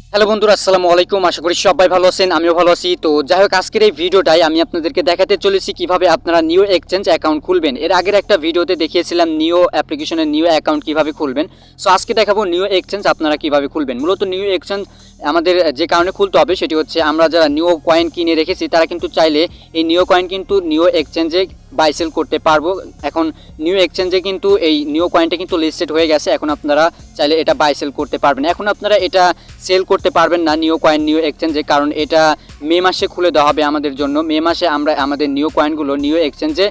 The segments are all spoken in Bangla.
হ্যালো বন্ধুরা, আসসালামু আলাইকুম। আশা করি সবাই ভালো আছেন, আমিও ভালো আছি। তো যাই হোক, আজকের এই ভিডিওটাই আমি আপনাদেরকে দেখাতে চলেছি কিভাবে আপনারা নিউ এক্সচেঞ্জ অ্যাকাউন্ট খুলবেন। এর আগের একটা ভিডিওতে দেখিয়েছিলাম নিউ অ্যাপ্লিকেশনের নিউ অ্যাকাউন্ট কিভাবে খুলবেন। সো আজকে দেখাবো নিউ এক্সচেঞ্জ আপনারা কিভাবে খুলবেন। মূলত নিউ এক্সচেঞ্জ আমাদের যে কারণে খুলতে হবে সেটি হচ্ছে, আমরা যারা নিউ কয়েন কিনে রেখেছি তারা কিন্তু চাইলে এই নিউ কয়েন কিন্তু নিউ এক্সচেঞ্জে বাই সেল করতে পারবো। এখন নিউ এক্সচেঞ্জে কিন্তু এই নিউ কয়েনটা কিন্তু লিস্টেড হয়ে গেছে, এখন আপনারা চাইলে এটা বাই সেল করতে পারবেন। এখন আপনারা এটা সেল করতে পারবেন না নিউ কয়েন নিউ এক্সচেঞ্জে, কারণ এটা মে মাসে খুলে দেওয়া হবে আমাদের জন্য। মে মাসে আমরা আমাদের নিউ কয়েনগুলো নিউ এক্সচেঞ্জে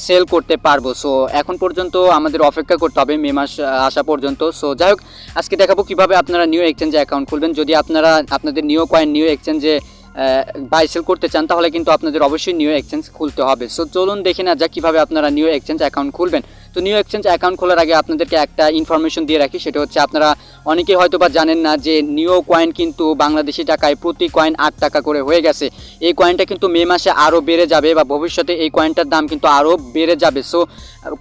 সেল করতে পারবো। সো এখন পর্যন্ত আমাদের অপেক্ষা করতে হবে মে মাস আসা পর্যন্ত। সো যাই হোক, আজকে দেখাবো কিভাবে আপনারা নিউ এক্সচেঞ্জে অ্যাকাউন্ট খুলবেন। যদি আপনারা আপনাদের নিউ কয়েন নিউ এক্সচেঞ্জে বাই সেল করতে চান তাহলে কিন্তু আপনাদের অবশ্যই নিউ এক্সচেঞ্জ খুলতে হবে। সো চলুন দেখে না যাক কীভাবে আপনারা নিউ এক্সচেঞ্জ অ্যাকাউন্ট খুলবেন। তো নিউ এক্সচেঞ্জ অ্যাকাউন্ট খোলার আগে আপনাদেরকে একটা ইনফরমেশন দিয়ে রাখি, সেটা হচ্ছে আপনারা অনেকেই হয়তো বা জানেন না যে নিউ কয়েন কিন্তু বাংলাদেশি টাকায় প্রতি কয়েন 8 টাকা করে হয়ে গেছে। এই কয়েনটা কিন্তু মে মাসে আরও বেড়ে যাবে, বা ভবিষ্যতে এই কয়েনটার দাম কিন্তু আরও বেড়ে যাবে। সো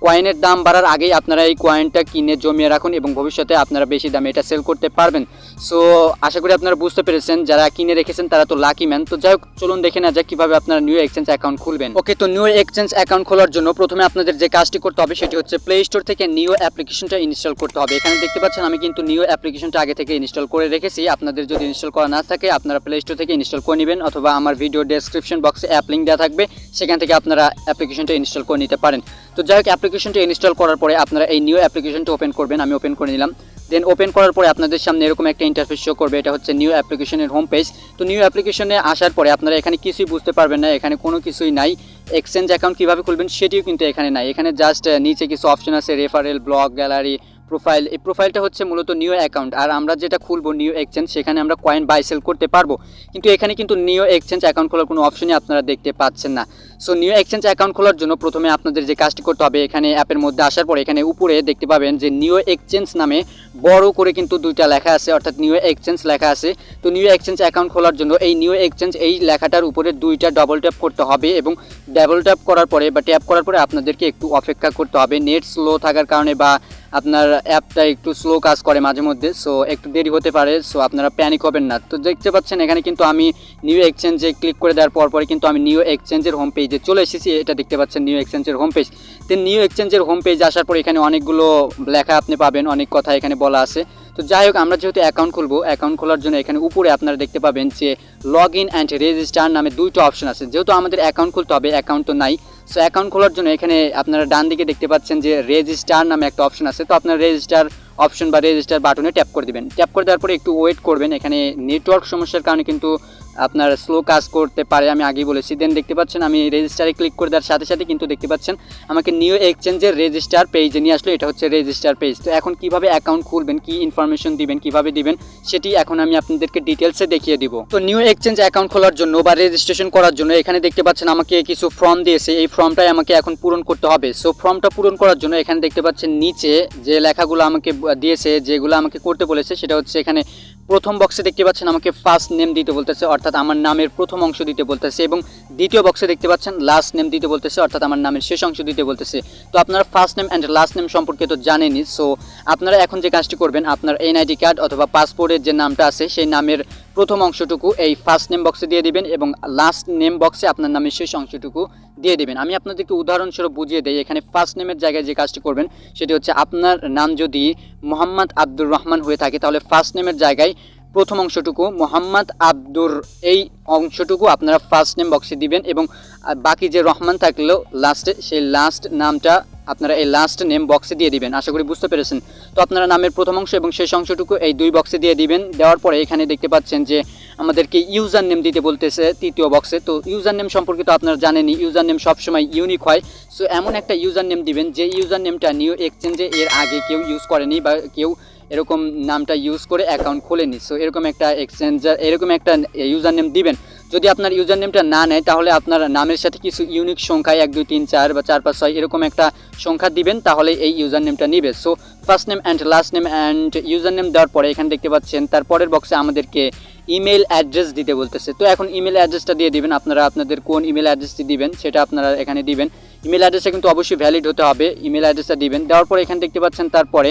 কয়েনের দাম বাড়ার আগেই আপনারা এই কয়েনটা কিনে জমিয়ে রাখুন এবং ভবিষ্যতে আপনারা বেশি দামে এটা সেল করতে পারবেন। সো আশা করি আপনারা বুঝতে পেরেছেন, যারা কিনে রেখেছেন তারা তো লাকি ম্যান। তো যাই হোক, চলুন দেখে না যাক কীভাবে আপনারা নিউ এক্সচেঞ্জ অ্যাকাউন্ট খুলবেন। ওকে, তো নিউ এক্সচেঞ্জ অ্যাকাউন্ট খোলার জন্য প্রথমে আপনাদের যে কাজটি করতে হবে সেটি হচ্ছে প্লে স্টোর থেকে নিউ অ্যাপ্লিকেশনটা ইনস্টল করতে হবে। এখানে দেখতে পাচ্ছেন আমি কিন্তু নিউ অ্যাপ্লিকেশনটা আগে থেকে ইনস্টল করে রেখেছি। আপনাদের যদি ইনস্টল করা না থাকে আপনারা প্লে স্টোর থেকে ইনস্টল করে নেবেন, অথবা আমার ভিডিও ডেসক্রিপশন বক্সে অ্যাপ লিঙ্ক দেওয়া থাকবে, সেখান থেকে আপনারা অ্যাপ্লিকেশনটা ইনস্টল করে নিতে পারেন। তো যাই হোক, অ্যাপ্লিকেশনটা ইনস্টল করার পরে আপনারা এই নিউ অ্যাপ্লিকেশনটা ওপেন করবেন। আমি ওপেন করে নিলাম। দেন ওপেন করার পরে আপনাদের সামনে এরকম একটা ইন্টারফেস শো করবে, এটা হচ্ছে নিউ অ্যাপ্লিকেশনের হোম পেজ। তো নিউ অ্যাপ্লিকেশনে আসার পরে আপনারা এখানে কিছুই বুঝতে পারবেন না, এখানে কোনো কিছুই নাই। এক্সচেঞ্জ অ্যাকাউন্ট কীভাবে খুলবেন সেটিও কিন্তু এখানে নাই। এখানে জাস্ট নিচে কিছু অপশন আছে, রেফারেল, ব্লগ, গ্যালারি, প্রোফাইল। এই প্রোফাইলটা হচ্ছে মূলত নিউ অ্যাকাউন্ট, আর আমরা যেটা খুলবো নিউ এক্সচেঞ্জ, সেখানে আমরা কয়েন বাই সেল করতে পারবো। কিন্তু এখানে কিন্তু নিউ এক্সচেঞ্জ অ্যাকাউন্ট খোলার কোনো অপশনই আপনারা দেখতে পাচ্ছেন না। সো নিউ এক্সচেঞ্জ অ্যাকাউন্ট খোলার জন্য প্রথমে আপনাদের যে কাজটি করতে হবে, এখানে অ্যাপের মধ্যে আসার পরে এখানে উপরে দেখতে পাবেন যে নিউ এক্সচেঞ্জ নামে বড় করে কিন্তু দুইটা লেখা আছে, অর্থাৎ নিউ এক্সচেঞ্জ লেখা আছে। তো নিউ এক্সচেঞ্জ অ্যাকাউন্ট খোলার জন্য এই নিউ এক্সচেঞ্জ এই লেখাটার উপরে দুইটা ডবল ট্যাপ করতে হবে, এবং ডবল ট্যাপ করার পরে বা ট্যাপ করার পরে আপনাদেরকে একটু অপেক্ষা করতে হবে। নেট স্লো থাকার কারণে বা আপনার অ্যাপটা একটু স্লো কাজ করে মাঝে মধ্যে, সো একটু দেরি হতে পারে। সো আপনারা প্যানিক হবেন না। তো দেখতে পাচ্ছেন এখানে কিন্তু আমি নিউ এক্সচেঞ্জে ক্লিক করে দেওয়ার পরে কিন্তু আমি নিউ এক্সচেঞ্জের হোম পেজে চলে এসেছি। এটা দেখতে পাচ্ছেন নিউ এক্সচেঞ্জের হোম পেজ। দেন নিউ এক্সচেঞ্জের হোম পেজে আসার পর এখানে অনেকগুলো লেখা আপনি পাবেন, অনেক কথা এখানে বলা আছে। তো যাই হোক, আমরা যেহেতু অ্যাকাউন্ট খুলবো, অ্যাকাউন্ট খোলার জন্য এখানে উপরে আপনারা দেখতে পাবেন যে লগ ইন অ্যান্ড রেজিস্টার নামে দুইটা অপশন আছে। যেহেতু আমাদের অ্যাকাউন্ট খুলতে হবে, অ্যাকাউন্ট তো নাই। সো অ্যাকাউন্ট খোলার জন্য এখানে আপনারা ডান দিকে দেখতে পাচ্ছেন যে রেজিস্টার নামে একটা অপশন আছে। তো আপনারা রেজিস্টার অপশন বা রেজিস্টার বাটনে ট্যাপ করে দেবেন। ট্যাপ করে দেওয়ার পরে একটু ওয়েট করবেন, এখানে নেটওয়ার্ক সমস্যার কারণে কিন্তু আপনার স্লো কাজ করতে পারে, আমি আগেই বলেছি। দেন দেখতে পাচ্ছেন আমি রেজিস্টারে ক্লিক করে দেওয়ার সাথে সাথে কিন্তু দেখতে পাচ্ছেন আমাকে নিউ এক্সচেঞ্জের রেজিস্টার পেজে নিয়ে আসলো। এটা হচ্ছে রেজিস্টার পেজ। তো এখন কিভাবে অ্যাকাউন্ট খুলবেন, কি ইনফরমেশন দিবেন, কিভাবে দিবেন, সেটি এখন আমি আপনাদেরকে ডিটেলসে দেখিয়ে দিব। তো নিউ এক্সচেঞ্জ অ্যাকাউন্ট খোলার জন্য বা রেজিস্ট্রেশন করার জন্য এখানে দেখতে পাচ্ছেন আমাকে কিছু ফর্ম দিয়েছে, এই ফর্মটাই আমাকে এখন পূরণ করতে হবে। সো ফর্মটা পূরণ করার জন্য এখানে দেখতে পাচ্ছেন নিচে যে লেখাগুলো আমাকে দিয়েছে, যেগুলো আমাকে করতে বলেছে, সেটা হচ্ছে এখানে প্রথম বক্সে দেখতে পাচ্ছেন আমাকে ফার্স্ট নেম দিতে বলতেছে, অর্থাৎ আমার নামের প্রথম অংশ দিতে বলতেছে, এবং দ্বিতীয় বক্সে দেখতে পাচ্ছেন লাস্ট নেম দিতে বলতেছে, অর্থাৎ আমার নামের শেষ অংশ দিতে বলতেছে। তো আপনারা first name and last name সম্পর্কে তো জানেনই। সো আপনারা এখন যে কাজটি করবেন, আপনার এনআইডি কার্ড অথবা পাসপোর্টের যে নামটা আছে সেই নামের প্রথম অংশটুকু এই ফার্স্ট নেম বক্সে দিয়ে দিবেন, এবং লাস্ট নেম বক্সে আপনার নামের শেষ অংশটুকু দিয়ে দিবেন। আমি আপনাদেরকে উদাহরণস্বরূপ বুঝিয়ে দিই। এখানে ফার্স্ট নেমের জায়গায় যে কাজটি করবেন সেটি হচ্ছে, আপনার নাম যদি মোহাম্মদ আব্দুর রহমান হয়ে থাকে তাহলে ফার্স্ট নেমের জায়গায় প্রথম অংশটুকু মোহাম্মদ আব্দুর, এই অংশটুকু আপনারা ফার্স্ট নেম বক্সে দিবেন, এবং বাকি যে রহমান থাকলেও লাস্টে সেই লাস্ট নামটা আপনারা এই লাস্ট নেম বক্সে দিয়ে দিবেন। আশা করি বুঝতে পেরেছেন। তো আপনারা নামের প্রথম অংশ এবং শেষ অংশটুকু এই দুই বক্সে দিয়ে দিবেন। দেওয়ার পরে এখানে দেখতে পাচ্ছেন যে আমাদেরকে ইউজার নেম দিতে বলতেছে তৃতীয় বক্সে। তো ইউজার নেম সম্পর্কে তো আপনারা জানেনই, ইউজার নেম সবসময় ইউনিক হয়। সো এমন একটা ইউজার নেম দিবেন যে ইউজার নেমটা নিউ এক্সচেঞ্জে এর আগে কেউ ইউজ করেনি, বা কেউ এরকম নামটা ইউজ করে অ্যাকাউন্ট খোলেনি। সো এরকম একটা এক্সচেঞ্জার এরকম একটা ইউজার নেম দিবেন। যদি আপনার ইউজার নেমটা না নেয় তাহলে আপনার নামের সাথে কিছু ইউনিক সংখ্যা 1 2 3 4 বা 4 5 6 এরকম একটা সংখ্যা দিবেন, তাহলে এই ইউজার নেমটা নিবে। So first name and last name and user name দেওয়ার পরে এখানে দেখতে পাচ্ছেন তারপরের বক্সে আমাদেরকে ইমেল অ্যাড্রেস দিতে বলতেছে। তো এখন ইমেল অ্যাড্রেসটা দিয়ে দিবেন। আপনারা আপনাদের কোন ইমেল অ্যাড্রেসটি দিবেন সেটা আপনারা এখানে দিবেন। ইমেল অ্যাড্রেসটা কিন্তু অবশ্যই ভ্যালিড হতে হবে। ইমেল অ্যাড্রেসটা দিবেন। দেওয়ার পরে এখানে দেখতে পাচ্ছেন তারপরে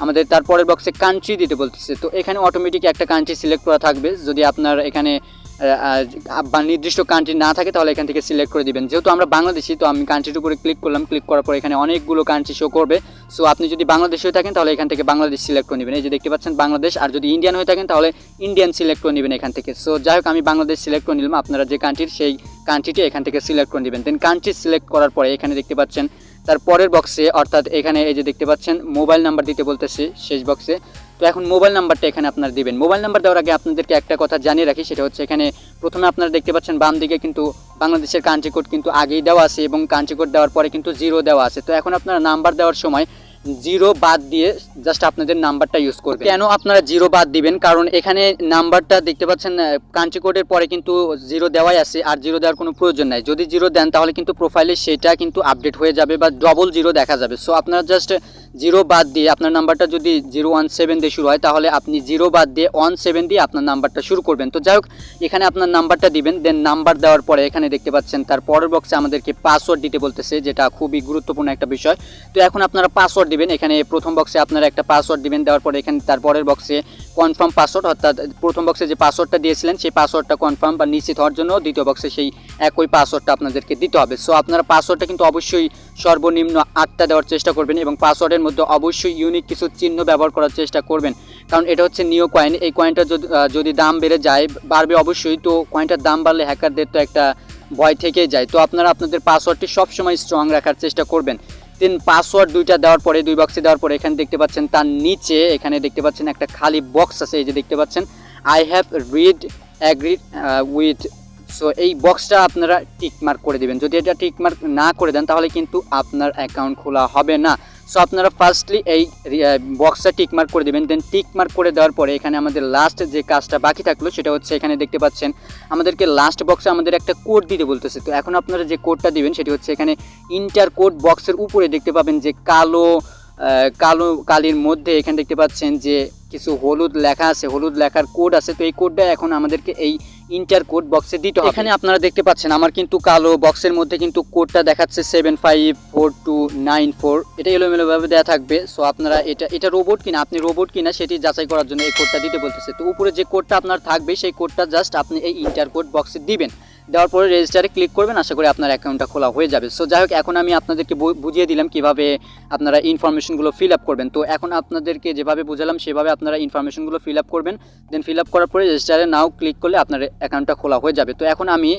আমাদের তারপরের বক্সে কান্ট্রি দিতে বলতেছে। তো এখানে অটোমেটিক একটা কান্ট্রি সিলেক্ট করা থাকবে। যদি আপনার এখানে বা নির্দিষ্ট কান্ট্রি না থাকে তাহলে এখান থেকে সিলেক্ট করে দিবেন। যেহেতু আমরা বাংলাদেশি, তো আমি কান্ট্রির উপরে ক্লিক করলাম। ক্লিক করার পর এখানে অনেকগুলো কান্ট্রি শো করবে। সো আপনি যদি বাংলাদেশি হয়ে থাকেন তাহলে এখান থেকে বাংলাদেশ সিলেক্ট করে নেবেন। এই যে দেখতে পাচ্ছেন বাংলাদেশ। আর যদি ইন্ডিয়ান হয়ে থাকেন তাহলে ইন্ডিয়ান সিলেক্ট করে নেবেন এখান থেকে। সো যাই হোক, আমি বাংলাদেশ সিলেক্ট করে নিলাম। আপনারা যে কান্ট্রির সেই কান্ট্রিটি এখান থেকে সিলেক্ট করে নেবেন। দেন কান্ট্রি সিলেক্ট করার পরে এখানে দেখতে পাচ্ছেন তার পরের বক্সে, অর্থাৎ এখানে এই যে দেখতে পাচ্ছেন মোবাইল নাম্বার দিতে বলতেছে শেষ বক্সে। তো এখন মোবাইল নাম্বারটা এখানে আপনারা দিবেন। মোবাইল নাম্বার দেওয়ার আগে আপনাদেরকে একটা কথা জানিয়ে রাখি, সেটা হচ্ছে এখানে প্রথমে আপনারা দেখতে পাচ্ছেন বাম দিকে কিন্তু বাংলাদেশের কান্ট্রি কোড কিন্তু আগেই দেওয়া আছে এবং কান্ট্রি কোড দেওয়ার পরে কিন্তু 0 দেওয়া আছে। তো এখন আপনারা নাম্বার দেওয়ার সময় 0 বাদ দিয়ে জাস্ট আপনাদের নাম্বারটা ইউজ করবেন। কেন আপনারা 0 বাদ দিবেন? কারণ এখানে নাম্বারটা দেখতে পাচ্ছেন কান্ট্রি কোডের পরে কিন্তু 0 দেওয়াই আছে, আর 0 দেওয়ার কোনো প্রয়োজন নাই। যদি 0 দেন তাহলে কিন্তু প্রোফাইলে সেটা কিন্তু আপডেট হয়ে যাবে বা ডবল 0 দেখা যাবে। সো আপনারা জাস্ট 0 বাদ দিয়ে, আপনার নাম্বারটা যদি 017 দিয়ে শুরু হয় তাহলে আপনি 0 বাদ দিয়ে 17 দিয়ে আপনার নাম্বারটা শুরু করবেন। তো যাই হোক, এখানে আপনার নাম্বারটা দিবেন। দেন নাম্বার দেওয়ার পরে এখানে দেখতে পাচ্ছেন তার পরের বক্সে আমাদেরকে পাসওয়ার্ড দিতে বলতেছে, যেটা খুবই গুরুত্বপূর্ণ একটা বিষয়। তো এখন আপনারা পাসওয়ার্ড দিবেন। এখানে প্রথম বক্সে আপনারা একটা পাসওয়ার্ড দিবেন। দেওয়ার পরে এখানে তারপরের বক্সে কনফার্ম পাসওয়ার্ড, অর্থাৎ প্রথম বক্সে যে পাসওয়ার্ডটা দিয়েছিলেন সেই পাসওয়ার্ডটা কনফার্ম বা নিশ্চিত হওয়ার জন্য দ্বিতীয় বক্সে সেই একই পাসওয়ার্ডটা আপনাদেরকে দিতে হবে। সো আপনারা পাসওয়ার্ডটা কিন্তু অবশ্যই সর্বনিম্ন 8টা দেওয়ার চেষ্টা করবেন এবং পাসওয়ার্ডের মধ্যে অবশ্যই ইউনিক কিছু চিহ্ন ব্যবহার করার চেষ্টা করবেন। কারণ এটা হচ্ছে নিও কয়েন। এই কয়েনটা যদি দাম বেড়ে যায়, বাড়বে অবশ্যই, তো কয়েনটার দাম বাড়লে হ্যাকারদের তো একটা ভয় থেকেই যায়। তো আপনারা আপনাদের পাসওয়ার্ডটি সবসময় স্ট্রং রাখার চেষ্টা করবেন। দেন পাসওয়ার্ড 2টা দেওয়ার পরে, 2 বক্সে দেওয়ার পরে এখানে দেখতে পাচ্ছেন তার নিচে এখানে দেখতে পাচ্ছেন একটা খালি বক্স আছে। এই যে দেখতে পাচ্ছেন I have read agreed with. So এই বক্সটা আপনারা টিক মার্ক করে দেবেন। যদি এটা টিক মার্ক না করে দেন তাহলে কিন্তু আপনার অ্যাকাউন্ট খোলা হবে না। সো আপনারা ফার্স্টলি এই বক্সটা টিক মার্ক করে দেবেন। দেন টিক মার্ক করে দেওয়ার পরে এখানে আমাদের লাস্ট যে কাজটা বাকি থাকলো সেটা হচ্ছে এখানে দেখতে পাচ্ছেন আমাদেরকে লাস্ট বক্সে আমাদের একটা কোড দিতে বলতেছে। তো এখন আপনারা যে কোডটা দিবেন সেটি হচ্ছে এখানে ইন্টার কোড বক্সের উপরে দেখতে পাবেন যে কালো কালির মধ্যে এখানে দেখতে পাচ্ছেন যে কিছু হলুদ লেখা আছে, হলুদ লেখার কোড আছে। তো এই কোডটা এখন আমাদেরকে এই ইন্টার কোড বক্সে দিতে হবে। এখানে আপনারা দেখতে পাচ্ছেন আমার কিন্তু কালো বক্সের মধ্যে কিন্তু কোডটা দেখাচ্ছে 754294। এটা এলোমেলোভাবে দেওয়া থাকবে। সো আপনারা এটা রোবট কিনা, আপনি রোবট কিনা সেটি যাচাই করার জন্য এই কোডটা দিতে বলতেছে। তো উপরে যে কোডটা আপনার থাকবে সেই কোডটা জাস্ট আপনি এই ইন্টার কোড বক্সে দিবেন। দেওয়ার পরে রেজিস্টারে ক্লিক করবেন। আশা করি আপনার অ্যাকাউন্টটা খোলা হয়ে যাবে। সো যাই হোক, এখন আমি আপনাদেরকে বুঝিয়ে দিলাম কিভাবে আপনারা ইনফরমেশনগুলো ফিল আপ করবেন। তো এখন আপনাদেরকে যেভাবে বুঝালাম সেভাবে আপনারা ইনফরমেশনগুলো ফিল আপ করবেন। দেন ফিল আপ করার পরে রেজিস্টারে নাও ক্লিক করলে আপনার অ্যাকাউন্টটা খোলা হয়ে যাবে। তো এখন আমি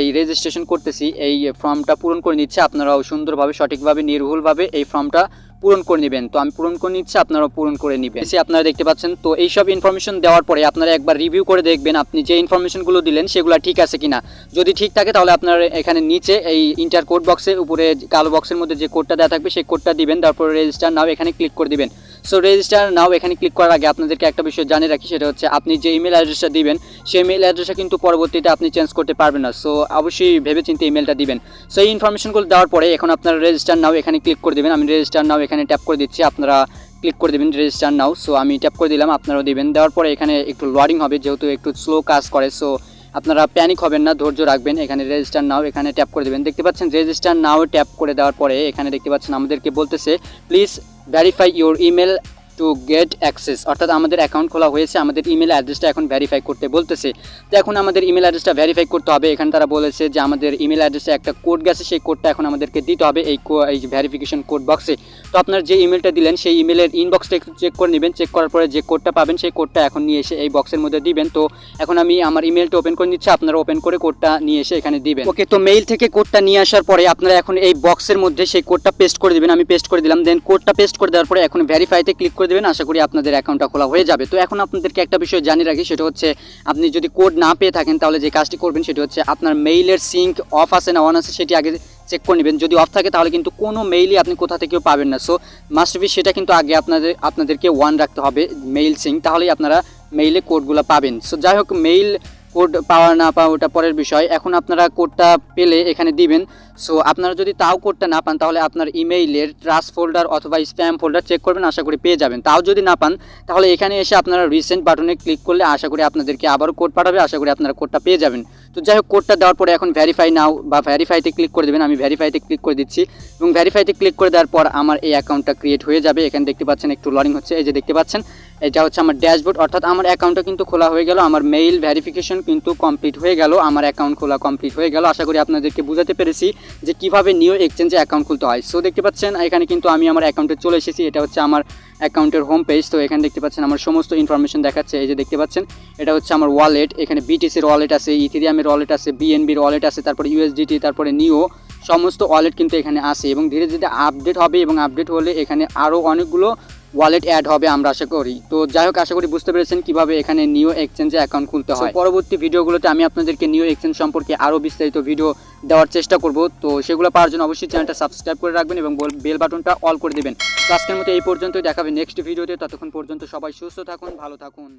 এই রেজিস্ট্রেশন করতেছি, এই ফর্মটা পূরণ করে নিচ্ছে। আপনারাও সুন্দরভাবে, সঠিকভাবে, নির্ভুলভাবে এই ফর্মটা পূরণ করে নেবেন। তো আমি পূরণ করে নিচ্ছি, আপনারাও পূরণ করে নেবেন। আপনারা দেখতে পাচ্ছেন। তো এইসব ইনফরমেশন দেওয়ার পরে আপনারা একবার রিভিউ করে দেখবেন আপনি যে ইনফরমেশনগুলো দিলেন সেগুলো ঠিক আছে কিনা। যদি ঠিক থাকে তাহলে আপনারা এখানে নিচে এই ইন্টার কোড বক্সের উপরে কালো বক্সের মধ্যে যে কোডটা দেওয়া থাকবে সেই কোডটা দিবেন। তারপর রেজিস্টার নাও এখানে ক্লিক করে দিবেন। সো রেজিস্টার নাও এখানে ক্লিক করার আগে আপনাদেরকে একটা বিষয় জানিয়ে রাখি, সেটা হচ্ছে আপনি যে ইমেল অ্যাড্রেসটা দিবেন সেই ইমেল অ্যাড্রেসটা কিন্তু পরবর্তীতে আপনি চেঞ্জ করতে পারবেন না। সো অবশ্যই ভেবেচিন্তে ইমেলটা দিবেন। সো এই ইনফরমেশনগুলো দেওয়ার পরে এখন আপনারা রেজিস্টার নাও এখানে ক্লিক করে দেবেন। আমি রেজিস্টার নাও এখানে ট্যাপ করে দিচ্ছি, আপনারা ক্লিক করে দেবেন রেজিস্টার নাও। সো আমি ট্যাপ করে দিলাম, আপনারাও দিবেন। দেওয়ার পরে এখানে একটু লোডিং হবে, যেহেতু একটু স্লো কাজ করে। সো আপনারা প্যানিক হবেন না, ধৈর্য রাখবেন। এখানে রেজিস্টার নাও এখানে ট্যাপ করে দেবেন। দেখতে পাচ্ছেন রেজিস্টার নাও ট্যাপ করে দেওয়ার পরে এখানে দেখতে পাচ্ছেন আমাদেরকে বলতেছে please verify your email to get access, অর্থাৎ আমাদের অ্যাকাউন্ট খোলা হয়েছে, আমাদের ইমেল অ্যাড্রেসটা এখন ভেরিফাই করতে বলতেছে। তো এখন আমাদের ইমেল অ্যাড্রেসটা ভেরিফাই করতে হবে। এখানে তারা বলেছে যে আমাদের ইমেল অ্যাড্রেসে একটা কোড গেছে, সেই কোডটা এখন আমাদেরকে দিতে হবে এই ভেরিফিকেশন কোড বক্সে। তো আপনার যে ইমেলটা দিলেন সেই ইমেলের ইনবক্সটা একটু চেক করে নেবেন। চেক করার পরে যে কোডটা পাবেন সেই কোডটা এখন নিয়ে এসে এই বক্সের মধ্যে দিবেন। তো এখন আমি আমার ইমেলটা ওপেন করে নিচ্ছি, আপনারা ওপেন করে কোডটা নিয়ে এসে এখানে দিবেন। ওকে, তো মেইল থেকে কোডটা নিয়ে আসার পরে আপনারা এখন এই বক্সের মধ্যে সেই কোডটা পেস্ট করে দিবেন। আমি পেস্ট করে দিলাম। দেন কোডটা পেস্ট করে দেওয়ার পরে এখন ভেরিফাইতে ক্লিক করে দেবেন। আশা করি আপনাদের অ্যাকাউন্টটা খোলা হয়ে যাবে। তো এখন আপনাদেরকে একটা বিষয় জানিয়ে রাখি, সেটা হচ্ছে আপনি যদি কোড না পেয়ে থাকেন তাহলে যে কাজটি করবেন সেটা হচ্ছে আপনার মেইলের সিঙ্ক অফ আছে না অন আছে সেটি আগে চেক করে নেবেন। যদি অফ থাকে তাহলে কিন্তু কোনো মেইলই আপনি কোথা থেকেও পাবেন না। সো মাস্ট বি সেটা কিন্তু আগে আপনাদেরকে ওয়ান রাখতে হবে মেইল সিঙ্ক, তাহলেই আপনারা মেইলে কোডগুলো পাবেন। সো যাই হোক, মেইল কোড পাওয়া না পাওয়া ওটা পরের বিষয়। এখন আপনারা কোডটা পেলে এখানে দিবেন। সো আপনারা যদি তাও কোডটা না পান তাহলে আপনার ইমেইলের ট্রাশ ফোল্ডার অথবা স্প্যাম ফোল্ডার চেক করবেন, আশা করি পেয়ে যাবেন। তাও যদি না পান তাহলে এখানে এসে আপনারা রিসেন্ট বাটনে ক্লিক করলে আশা করি আপনাদেরকে আবারও কোড পাঠাবে, আশা করি আপনারা কোডটা পেয়ে যাবেন। তো যাই হোক কোডটা দেওয়ার পরে এখন ভেরিফাই নাও বা ভেরিফাইতে ক্লিক করে দেবেন। আমি ভেরিফাইতে ক্লিক করে দিচ্ছি এবং ভেরিফাইতে ক্লিক করে দেওয়ার পর আমার এই অ্যাকাউন্টটা ক্রিয়েট হয়ে যাবে। এখানে দেখতে পাচ্ছেন একটু লোডিং হচ্ছে, এই যে দেখতে পাচ্ছেন এটা হচ্ছে আমার ড্যাশবোর্ড, অর্থাৎ আমার অ্যাকাউন্টটা কিন্তু খোলা হয়ে গেল, আমার মেইল ভেরিফিকেশন কিন্তু কমপ্লিট হয়ে গেল, আমার অ্যাকাউন্ট খোলা কমপ্লিট হয়ে গেল। আশা করি আপনাদেরকে বোঝাতে পেরেছি যে কীভাবে নিউ এক্সচেঞ্জে অ্যাকাউন্ট খুলতে হয়। সো দেখতে পাচ্ছেন এখানে কিন্তু আমি আমার অ্যাকাউন্টে চলে এসেছি, এটা হচ্ছে আমার অ্যাকাউন্টের হোম পেজ। তো এখানে দেখতে পাচ্ছেন আমার সমস্ত ইনফরমেশন দেখাচ্ছে, এই যে দেখতে পাচ্ছেন এটা হচ্ছে আমার ওয়ালেট, এখানে বিটিসির ওয়ালেট আছে, ইথেরিয়ামের ওয়ালেট আছে, বিএনবির ওয়ালেট আছে, তারপরে ইউএসডিটি, তারপরে নিও, সমস্ত ওয়ালেট কিন্তু এখানে আসে এবং ধীরে ধীরে আপডেট হবে এবং আপডেট হলে এখানে আরও অনেকগুলো ওয়ালেট অ্যাড হবে আমরা আশা করি। তো যাই হোক আশা করি বুঝতে পেরেছেন কীভাবে এখানে নিউ এক্সচেঞ্জে অ্যাকাউন্ট খুলতে হয়। পরবর্তী ভিডিওগুলোতে আমি আপনাদেরকে নিউ এক্সচেঞ্জ সম্পর্কে আরও বিস্তারিত ভিডিও দেওয়ার চেষ্টা করব। তো সেগুলো পাওয়ার জন্য অবশ্যই চ্যানেলটা সাবস্ক্রাইব করে রাখবেন এবং বেল বাটনটা অল করে দেবেন। তো আজকের মতো এই পর্যন্তই, দেখাবে নেক্সট ভিডিওতে। ততক্ষণ পর্যন্ত সবাই সুস্থ থাকুন, ভালো থাকুন।